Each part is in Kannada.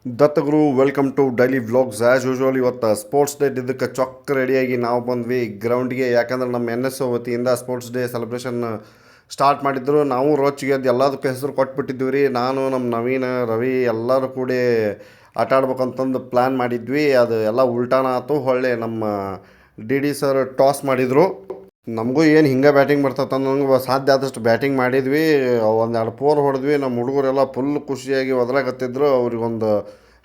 Dattaguru welcome to daily vlogs as usual. ಇವತ್ತು ಸ್ಪೋರ್ಟ್ಸ್ ಡೇ ಇದಕ್ಕೆ ಚೊಕ್ಕ ರೆಡಿಯಾಗಿ ನಾವು ಬಂದ್ವಿ ಗ್ರೌಂಡ್ಗೆ. ಯಾಕಂದ್ರೆ ನಮ್ಮ ಎನ್ ಎಸ್ ವತಿಯಿಂದ ಸ್ಪೋರ್ಟ್ಸ್ ಡೇ ಸೆಲೆಬ್ರೇಷನ್ ಸ್ಟಾರ್ಟ್ ಮಾಡಿದ್ರು. ನಾವು ರೋಚಿಗೆ ಅದು ಎಲ್ಲದಕ್ಕೂ ಹೆಸರು ಕೊಟ್ಬಿಟ್ಟಿದ್ವಿ ರೀ. ನಾನು ನಮ್ಮ ನವೀನ ರವಿ ಎಲ್ಲರೂ ಕೂಡಿ ಆಟ ಆಡ್ಬೇಕಂತಂದು ಪ್ಲ್ಯಾನ್ ಮಾಡಿದ್ವಿ. ಅದು ಎಲ್ಲ ಉಲ್ಟಾನ ಆಯ್ತು. ಹೊಳ್ಳೆ ನಮ್ಮ ಡಿ ಡಿ ಸರ್ ಟಾಸ್ ಮಾಡಿದರು. ನಮಗೂ ಏನು ಹಿಂಗೆ ಬ್ಯಾಟಿಂಗ್ ಬರ್ತೈತೆ ಅನ್ನೋಂಗೆ ಸಾಧ್ಯ ಆದಷ್ಟು ಬ್ಯಾಟಿಂಗ್ ಮಾಡಿದ್ವಿ. ಒಂದೆರಡು ಫೋರ್ ಹೊಡೆದ್ವಿ. ನಮ್ಮ ಹುಡುಗರೆಲ್ಲ ಫುಲ್ ಖುಷಿಯಾಗಿ ಒದರಾಕತ್ತಿದ್ರು. ಅವ್ರಿಗೊಂದು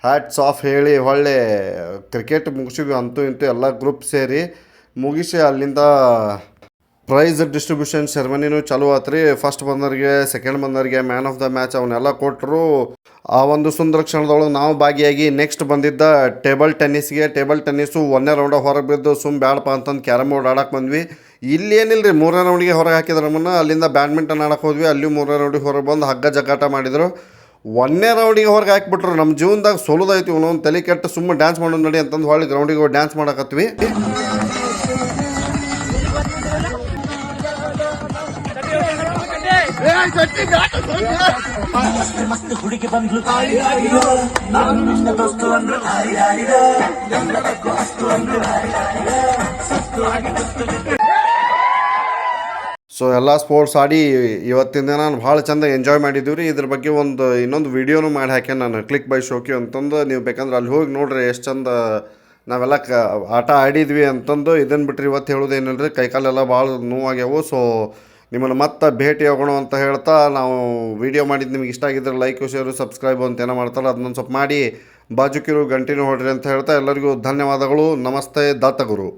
ಹ್ಯಾಟ್ಸ್ ಆಫ್ ಹೇಳಿ ಹೊಳ್ಳೆ ಕ್ರಿಕೆಟ್ ಮುಗಿಸಿದ್ವಿ. ಅಂತೂ ಇಂತೂ ಎಲ್ಲ ಗ್ರೂಪ್ ಸೇರಿ ಮುಗಿಸಿ ಅಲ್ಲಿಂದ ಪ್ರೈಸ್ ಡಿಸ್ಟ್ರಿಬ್ಯೂಷನ್ ಸೆರೆಮನಿನೂ ಚಾಲೂ ಆಯ್ತು ರೀ. ಫಸ್ಟ್ ಬಂದವ್ರಿಗೆ, ಸೆಕೆಂಡ್ ಬಂದವ್ರಿಗೆ ಮ್ಯಾನ್ ಆಫ್ ದ ಮ್ಯಾಚ್ ಅವನ್ನೆಲ್ಲ ಕೊಟ್ಟರು. ಆ ಒಂದು ಸುಂದರ ಕ್ಷಣದೊಳಗೆ ನಾವು ಭಾಗಿಯಾಗಿ ನೆಕ್ಸ್ಟ್ ಬಂದಿದ್ದ ಟೇಬಲ್ ಟೆನ್ನಿಸು ಒಂದನೇ ರೌಂಡ ಹೊರಗೆ ಬಿದ್ದು ಬ್ಯಾಡಪ್ಪ ಅಂತಂದು ಕ್ಯಾರಮ್ ಬೋರ್ಡ್ ಆಡಕ್ಕೆ ಬಂದ್ವಿ. ಇಲ್ಲೇನಿಲ್ಲ ರೀ, ಮೂರನೇ ರೌಂಡಿಗೆ ಹೊರಗೆ ಹಾಕಿದ್ರು ನಮ್ಮನ್ನು. ಅಲ್ಲಿಂದ ಬ್ಯಾಡ್ಮಿಂಟನ್ ಆಡಕ್ಕೆ ಹೋದ್ವಿ. ಅಲ್ಲಿ ಮೂರನೇ ರೌಂಡಿಗೆ ಹೊರಗೆ ಬಂದು ಹಗ್ಗ ಜಗ್ಗಾಟ ಮಾಡಿದರು. ಒಂದನೇ ರೌಂಡಿಗೆ ಹೊರಗೆ ಹಾಕಿಬಿಟ್ರು. ನಮ್ಮ ಜೀವನದಾಗ ಸೋಲೋದೈತಿ ಇವನೊಂದು ತಲೆ ಕೆಟ್ಟು ಸುಮ್ಮನೆ ಡ್ಯಾನ್ಸ್ ಮಾಡೋದು ನೋಡಿ ಅಂತಂದು ಹೊಳ್ಳಿ ಗ್ರೌಂಡಿಗೆ ಹೋಗಿ ಡ್ಯಾನ್ಸ್ ಮಾಡಕತ್ವಿ. ಸೊ ಎಲ್ಲ ಸ್ಪೋರ್ಟ್ಸ್ ಆಡಿ ಇವತ್ತಿನ ದಿನ ನಾನು ಭಾಳ ಚಂದ ಎಂಜಾಯ್ ಮಾಡಿದ್ದೀವಿ ರೀ. ಇದ್ರ ಬಗ್ಗೆ ಇನ್ನೊಂದು ವೀಡಿಯೋನು ಮಾಡಿ ಹಾಕ್ಯಾನ ನಾನು, ಕ್ಲಿಕ್ ಬೈ ಶೋಕಿ ಅಂತಂದು. ನೀವು ಬೇಕಂದ್ರೆ ಅಲ್ಲಿ ಹೋಗಿ ನೋಡ್ರಿ ಎಷ್ಟು ಚಂದ ನಾವೆಲ್ಲ ಆಟ ಆಡಿದ್ವಿ ಅಂತಂದು. ಇದನ್ನು ಬಿಟ್ಟರೆ ಇವತ್ತು ಹೇಳೋದೇನಿಲ್ಲ ರೀ, ಕೈಕಾಲೆಲ್ಲ ಭಾಳ ನೋವಾಗ್ಯಾವು. ಸೊ ನಿಮ್ಮನ್ನು ಮತ್ತೆ ಭೇಟಿ ಆಗೋಣ ಅಂತ ಹೇಳ್ತಾ, ನಾವು ವೀಡಿಯೋ ಮಾಡಿದ್ದು ನಿಮ್ಗೆ ಇಷ್ಟ ಆಗಿದ್ರೆ ಲೈಕು ಶೇರು ಸಬ್ಸ್ಕ್ರೈಬು ಅಂತ ಏನೋ ಮಾಡ್ತಾರೆ ಅದನ್ನೊಂದು ಸ್ವಲ್ಪ ಮಾಡಿ ಬಾಜುಕಿರು ಗಂಟಿನೂ ಹೊಡ್ರಿ ಅಂತ ಹೇಳ್ತಾ ಎಲ್ಲರಿಗೂ ಧನ್ಯವಾದಗಳು. ನಮಸ್ತೆ ದತ್ತಗುರು.